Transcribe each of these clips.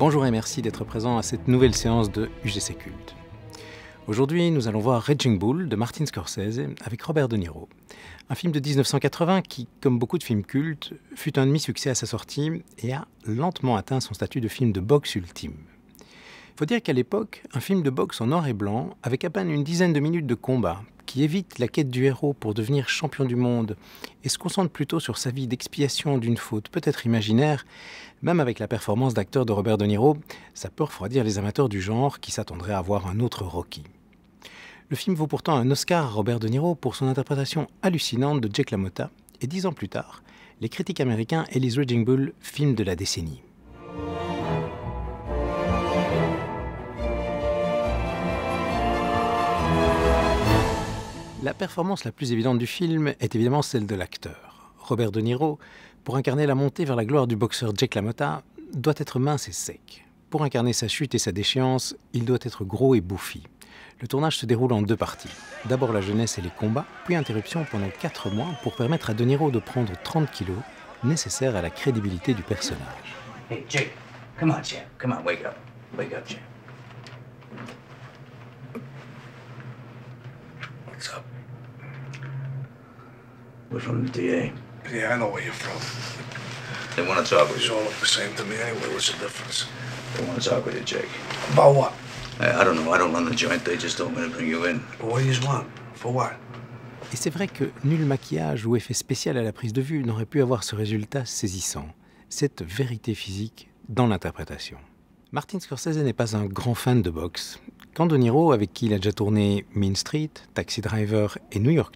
Bonjour et merci d'être présent à cette nouvelle séance de UGC Culte. Aujourd'hui, nous allons voir Raging Bull de Martin Scorsese avec Robert De Niro. Un film de 1980 qui, comme beaucoup de films cultes, fut un demi-succès à sa sortie et a lentement atteint son statut de film de boxe ultime. Il faut dire qu'à l'époque, un film de boxe en noir et blanc, avec à peine une dizaine de minutes de combat, qui évite la quête du héros pour devenir champion du monde et se concentre plutôt sur sa vie d'expiation d'une faute peut-être imaginaire, même avec la performance d'acteur de Robert De Niro, ça peut refroidir les amateurs du genre qui s'attendraient à voir un autre Rocky. Le film vaut pourtant un Oscar à Robert De Niro pour son interprétation hallucinante de Jake LaMotta, et 10 ans plus tard, les critiques américains élisent Raging Bull film de la décennie. La performance la plus évidente du film est évidemment celle de l'acteur. Robert De Niro, pour incarner la montée vers la gloire du boxeur Jake LaMotta, doit être mince et sec. Pour incarner sa chute et sa déchéance, il doit être gros et bouffi. Le tournage se déroule en deux parties. D'abord la jeunesse et les combats, puis interruption pendant 4 mois pour permettre à De Niro de prendre 30 kilos, nécessaires à la crédibilité du personnage. Hey, Jake, come on, champ. Come on, wake up. Wake up, champ. What's up? We're from the DA. Yeah, I know where you're from. They want to talk with You you. all look the same to me anyway. What's the difference? They want to talk with you, Jake. About what? I don't know. I don't run the joint. They just told me to bring you in. What do you want? For what? Et c'est vrai que nul maquillage ou effet spécial à la prise de vue n'aurait pu avoir ce résultat saisissant, cette vérité physique dans l'interprétation. Martin Scorsese n'est pas un grand fan de boxe. Quand De Niro, avec qui il a déjà tourné Mean Street, Taxi Driver et New York,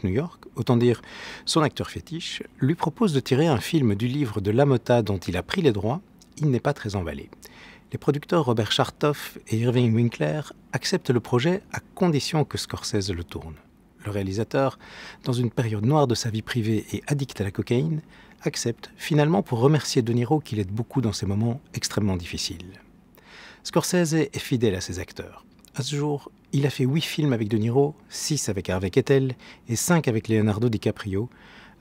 autant dire son acteur fétiche, lui propose de tirer un film du livre de LaMotta dont il a pris les droits, il n'est pas très emballé. Les producteurs Robert Chartoff et Irving Winkler acceptent le projet à condition que Scorsese le tourne. Le réalisateur, dans une période noire de sa vie privée et addict à la cocaïne, accepte finalement pour remercier De Niro qui l'aide beaucoup dans ces moments extrêmement difficiles. Scorsese est fidèle à ses acteurs. À ce jour, il a fait 8 films avec De Niro, 6 avec Harvey Keitel et 5 avec Leonardo DiCaprio.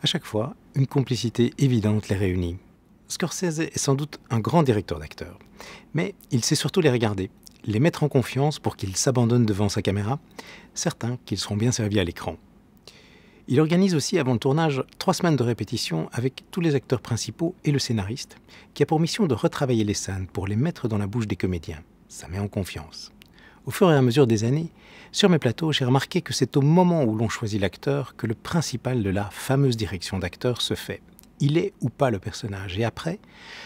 À chaque fois, une complicité évidente les réunit. Scorsese est sans doute un grand directeur d'acteurs, mais il sait surtout les regarder, les mettre en confiance pour qu'ils s'abandonnent devant sa caméra, certains qu'ils seront bien servis à l'écran. Il organise aussi avant le tournage 3 semaines de répétition avec tous les acteurs principaux et le scénariste, qui a pour mission de retravailler les scènes pour les mettre dans la bouche des comédiens. Ça met en confiance. Au fur et à mesure des années, sur mes plateaux, j'ai remarqué que c'est au moment où l'on choisit l'acteur que le principal de la fameuse direction d'acteur se fait. Il est ou pas le personnage. Et après,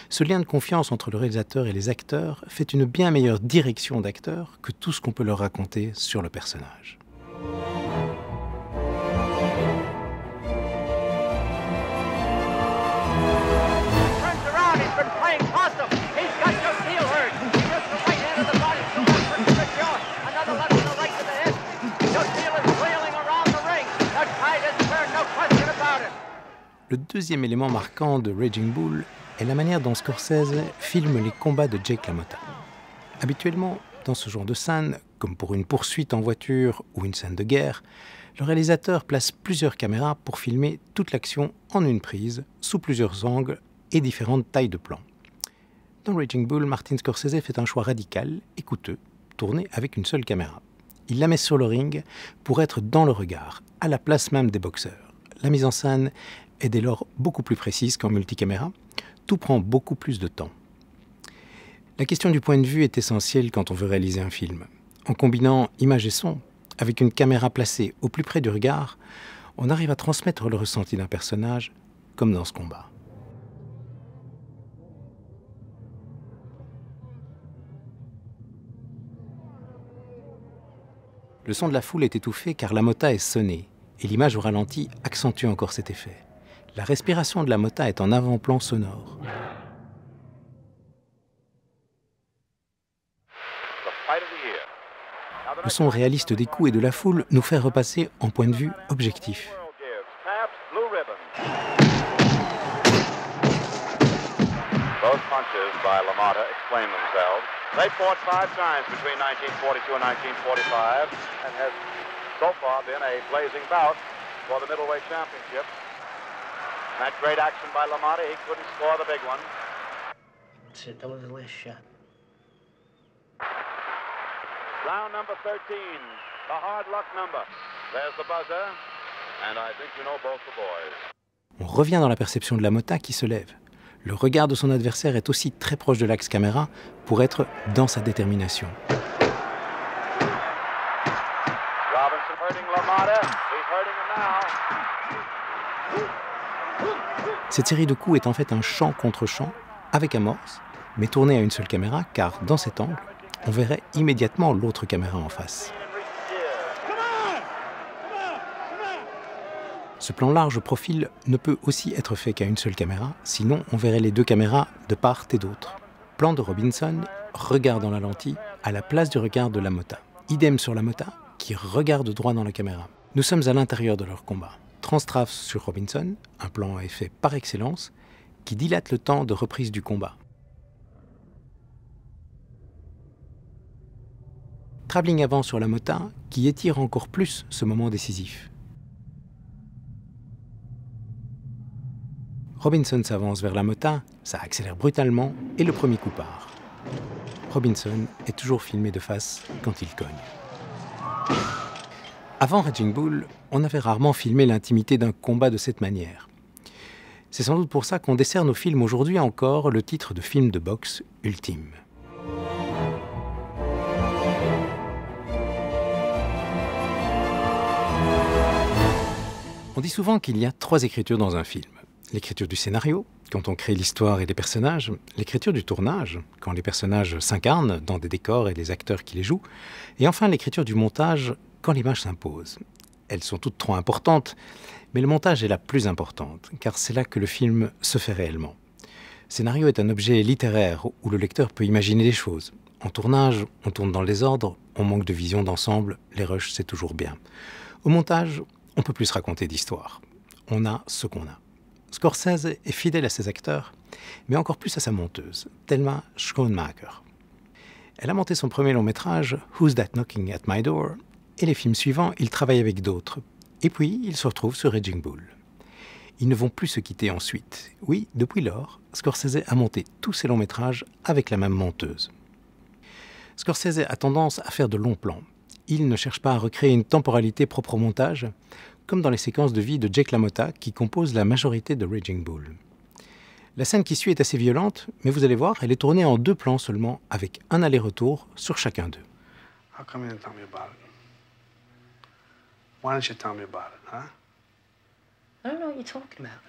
ce lien de confiance entre le réalisateur et les acteurs fait une bien meilleure direction d'acteur que tout ce qu'on peut leur raconter sur le personnage. Le deuxième élément marquant de Raging Bull est la manière dont Scorsese filme les combats de Jake LaMotta. Habituellement, dans ce genre de scène, comme pour une poursuite en voiture ou une scène de guerre, le réalisateur place plusieurs caméras pour filmer toute l'action en une prise, sous plusieurs angles et différentes tailles de plans. Dans Raging Bull, Martin Scorsese fait un choix radical et coûteux, tourné avec une seule caméra. Il la met sur le ring pour être dans le regard, à la place même des boxeurs. La mise en scène est dès lors beaucoup plus précise qu'en multicaméra. Tout prend beaucoup plus de temps. La question du point de vue est essentielle quand on veut réaliser un film. En combinant image et son, avec une caméra placée au plus près du regard, on arrive à transmettre le ressenti d'un personnage, comme dans ce combat. Le son de la foule est étouffé car LaMotta est sonné, et l'image au ralenti accentue encore cet effet. La respiration de LaMotta est en avant-plan sonore. Le son réaliste des coups et de la foule nous fait repasser en point de vue objectif. Both punches by LaMotta explain themselves. They fought 5 times between 1942 and 1945 and has so far been a blazing bout for the middleweight championship. That great action by LaMotta, he couldn't score the big one. That's it. That was the last shot. Round number 13, the hard luck number. There's the buzzer, and I think you know both the boys. On revient dans la perception de LaMotta qui se lève. Le regard de son adversaire est aussi très proche de l'axe caméra pour être dans sa détermination. Robinson hurting LaMotta. He's hurting him now. Cette série de coups est en fait un chant contre chant, avec amorce, mais tourné à une seule caméra, car dans cet angle, on verrait immédiatement l'autre caméra en face. Ce plan large profil ne peut aussi être fait qu'à une seule caméra, sinon on verrait les deux caméras de part et d'autre. Plan de Robinson, regard dans la lentille, à la place du regard de LaMotta. Idem sur LaMotta, qui regarde droit dans la caméra. Nous sommes à l'intérieur de leur combat. Transtraf sur Robinson, un plan à effet par excellence, qui dilate le temps de reprise du combat. Travelling avant sur LaMotta, qui étire encore plus ce moment décisif. Robinson s'avance vers LaMotta, ça accélère brutalement et le premier coup part. Robinson est toujours filmé de face quand il cogne. Avant Raging Bull, on avait rarement filmé l'intimité d'un combat de cette manière. C'est sans doute pour ça qu'on décerne au film aujourd'hui encore le titre de film de boxe ultime. On dit souvent qu'il y a 3 écritures dans un film. L'écriture du scénario, quand on crée l'histoire et les personnages, l'écriture du tournage, quand les personnages s'incarnent dans des décors et les acteurs qui les jouent, et enfin l'écriture du montage, quand l'image s'impose. Elles sont toutes 3 importantes, mais le montage est la plus importante, car c'est là que le film se fait réellement. Le scénario est un objet littéraire où le lecteur peut imaginer des choses. En tournage, on tourne dans le désordre, on manque de vision d'ensemble, les rushs c'est toujours bien. Au montage, on peut plus raconter d'histoire. On a ce qu'on a. Scorsese est fidèle à ses acteurs, mais encore plus à sa monteuse, Thelma Schoonmaker. Elle a monté son premier long métrage, Who's That Knocking at My Door, et les films suivants, il travaille avec d'autres. Et puis, il se retrouve sur Raging Bull. Ils ne vont plus se quitter ensuite. Oui, depuis lors, Scorsese a monté tous ses longs métrages avec la même monteuse. Scorsese a tendance à faire de longs plans. Il ne cherche pas à recréer une temporalité propre au montage, comme dans les séquences de vie de Jake LaMotta qui composent la majorité de Raging Bull. La scène qui suit est assez violente, mais vous allez voir, elle est tournée en 2 plans seulement, avec un aller-retour sur chacun d'eux. How come you didn't tell me about it? Why didn't you tell me about it, huh? I don't know what you're talking about.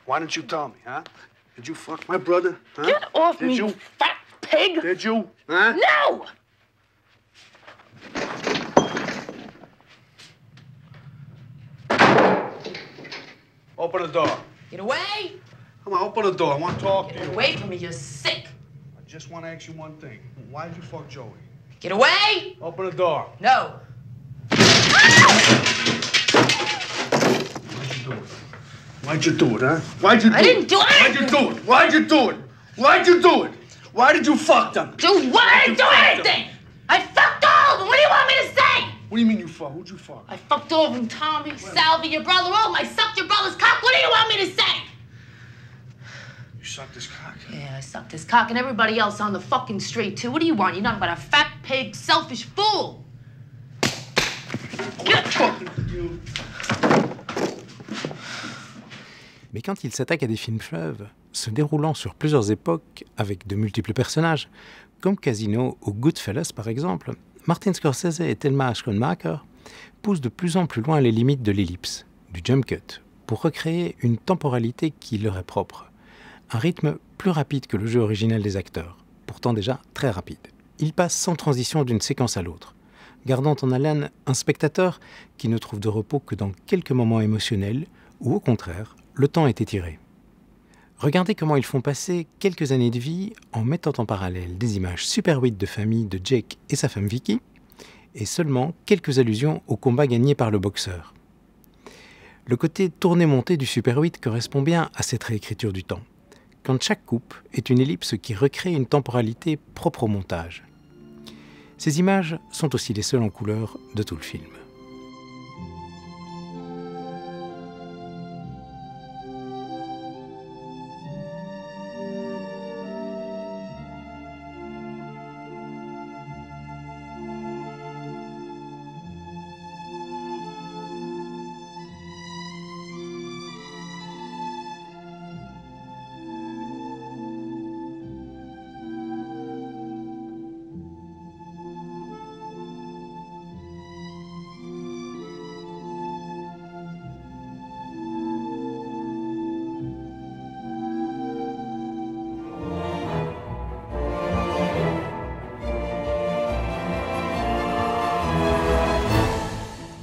Why didn't you tell me, huh? Did you fuck my brother, huh? Get off Did me, you? you fat pig! Did you? Huh? No! Open the door. Get away! Come on, open the door. I want to talk to Get you. away from me, you're sick! I just want to ask you one thing. Why did you fuck Joey? Get away! Open the door. No! Why'd you do it, huh? Why'd you do it? I didn't do Why'd you anything! do it? Why'd you do it? Why'd you do it? Why did you fuck them? Do what? I didn't do anything! I fucked all of them! What do you want me to say? What do you mean you fuck? Who'd you fuck? I fucked all of them, Tommy, Salvi, your brother, all of them. I sucked your brother's cock. What do you want me to say? You sucked his cock. Yeah, I sucked his cock and everybody else on the fucking street, too. What do you want? You're nothing but a fat pig, selfish fool. Get fucking you. Mais quand il s'attaque à des films fleuves, se déroulant sur plusieurs époques avec de multiples personnages, comme Casino ou Goodfellas par exemple, Martin Scorsese et Thelma Schoonmaker poussent de plus en plus loin les limites de l'ellipse, du jump cut, pour recréer une temporalité qui leur est propre. Un rythme plus rapide que le jeu originel des acteurs, pourtant déjà très rapide. Ils passent sans transition d'une séquence à l'autre, gardant en haleine un spectateur qui ne trouve de repos que dans quelques moments émotionnels où, au contraire, le temps est étiré. Regardez comment ils font passer quelques années de vie en mettant en parallèle des images Super 8 de famille de Jake et sa femme Vicky, et seulement quelques allusions au combat gagné par le boxeur. Le côté tourné-monté du Super 8 correspond bien à cette réécriture du temps, quand chaque coupe est une ellipse qui recrée une temporalité propre au montage. Ces images sont aussi les seules en couleur de tout le film.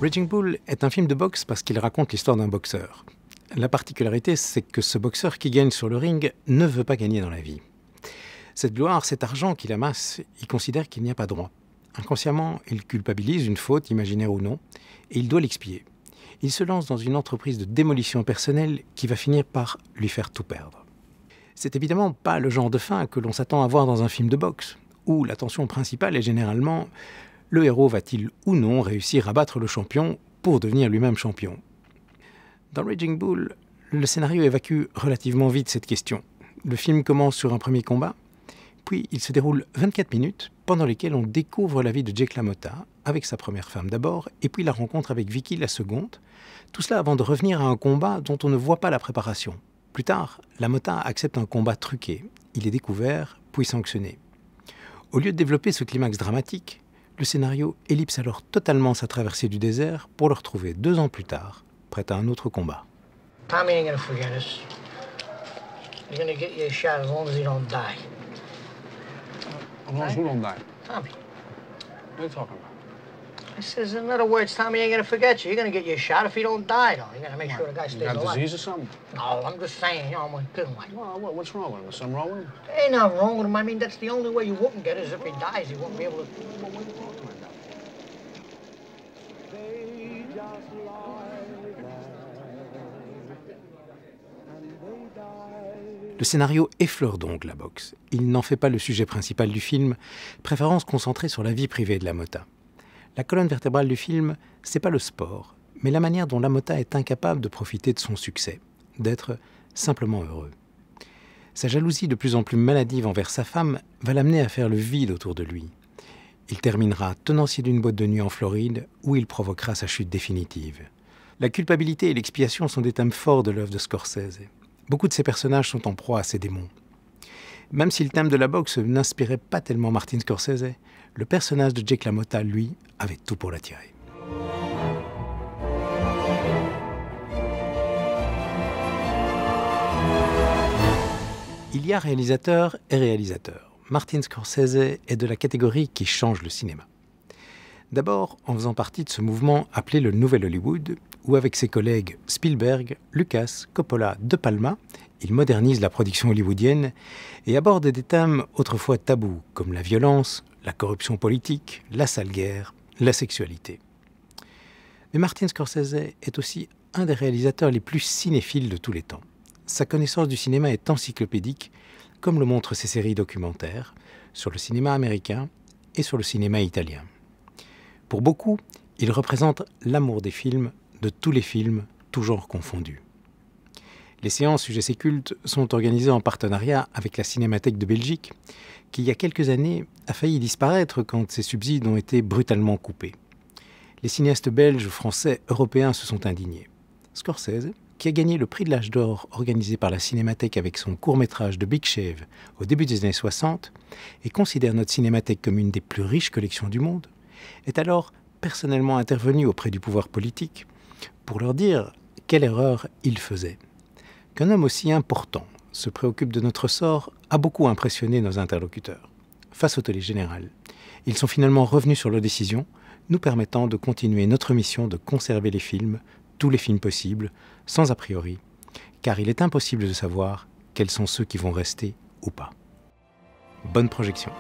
Raging Bull est un film de boxe parce qu'il raconte l'histoire d'un boxeur. La particularité, c'est que ce boxeur qui gagne sur le ring ne veut pas gagner dans la vie. Cette gloire, cet argent qu'il amasse, il considère qu'il n'y a pas droit. Inconsciemment, il culpabilise une faute, imaginaire ou non, et il doit l'expier. Il se lance dans une entreprise de démolition personnelle qui va finir par lui faire tout perdre. C'est évidemment pas le genre de fin que l'on s'attend à voir dans un film de boxe, où la tension principale est généralement le héros va-t-il ou non réussir à battre le champion pour devenir lui-même champion. Dans Raging Bull, le scénario évacue relativement vite cette question. Le film commence sur un premier combat, puis il se déroule 24 minutes pendant lesquelles on découvre la vie de Jake LaMotta, avec sa première femme d'abord, et puis la rencontre avec Vicky, la seconde. Tout cela avant de revenir à un combat dont on ne voit pas la préparation. Plus tard, LaMotta accepte un combat truqué. Il est découvert, puis sanctionné. Au lieu de développer ce climax dramatique, le scénario ellipse alors totalement sa traversée du désert pour le retrouver 2 ans plus tard, prêt à un autre combat. Tommy ain't gonna forget us. He's gonna get you a shot as long as he don't die. As long as who don't die? Tommy. What are you talking about? I says, in other words, Tommy ain't gonna forget you. You're gonna get you a shot if he don't die, though. You gotta make sure the guy You stays got alive. disease or something? No, I'm just saying, you know, I'm kidding like. Well, what's wrong with him? Is something wrong with him? There ain't nothing wrong with him. I mean, that's the only way you wouldn't get it is if he dies. He wouldn't be able to. Well, what are you talking about? Le scénario effleure donc la boxe. Il n'en fait pas le sujet principal du film, préférant se concentrer sur la vie privée de LaMotta. La colonne vertébrale du film, c'est pas le sport, mais la manière dont LaMotta est incapable de profiter de son succès, d'être simplement heureux. Sa jalousie de plus en plus maladive envers sa femme va l'amener à faire le vide autour de lui. Il terminera tenancier d'une boîte de nuit en Floride, où il provoquera sa chute définitive. La culpabilité et l'expiation sont des thèmes forts de l'œuvre de Scorsese. Beaucoup de ces personnages sont en proie à ces démons. Même si le thème de la boxe n'inspirait pas tellement Martin Scorsese, le personnage de Jake LaMotta, lui, avait tout pour l'attirer. Il y a réalisateur et réalisateur. Martin Scorsese est de la catégorie qui change le cinéma. D'abord en faisant partie de ce mouvement appelé le Nouvel Hollywood, où avec ses collègues Spielberg, Lucas, Coppola, De Palma, il modernise la production hollywoodienne et aborde des thèmes autrefois tabous, comme la violence, la corruption politique, la sale guerre, la sexualité. Mais Martin Scorsese est aussi un des réalisateurs les plus cinéphiles de tous les temps. Sa connaissance du cinéma est encyclopédique, comme le montrent ses séries documentaires, sur le cinéma américain et sur le cinéma italien. Pour beaucoup, il représente l'amour des films, de tous les films, tous genres confondus. Les séances UGC Culte sont organisées en partenariat avec la Cinémathèque de Belgique, qui il y a quelques années a failli disparaître quand ses subsides ont été brutalement coupés. Les cinéastes belges, français, européens se sont indignés. Scorsese, qui a gagné le prix de l'âge d'or organisé par la Cinémathèque avec son court-métrage de Big Shave au début des années 60, et considère notre Cinémathèque comme une des plus riches collections du monde, est alors personnellement intervenu auprès du pouvoir politique pour leur dire quelle erreur il faisait. Qu'un homme aussi important se préoccupe de notre sort a beaucoup impressionné nos interlocuteurs. Face au tollé général, ils sont finalement revenus sur leur décision, nous permettant de continuer notre mission de conserver les films, tous les films possibles, sans a priori, car il est impossible de savoir quels sont ceux qui vont rester ou pas. Bonne projection.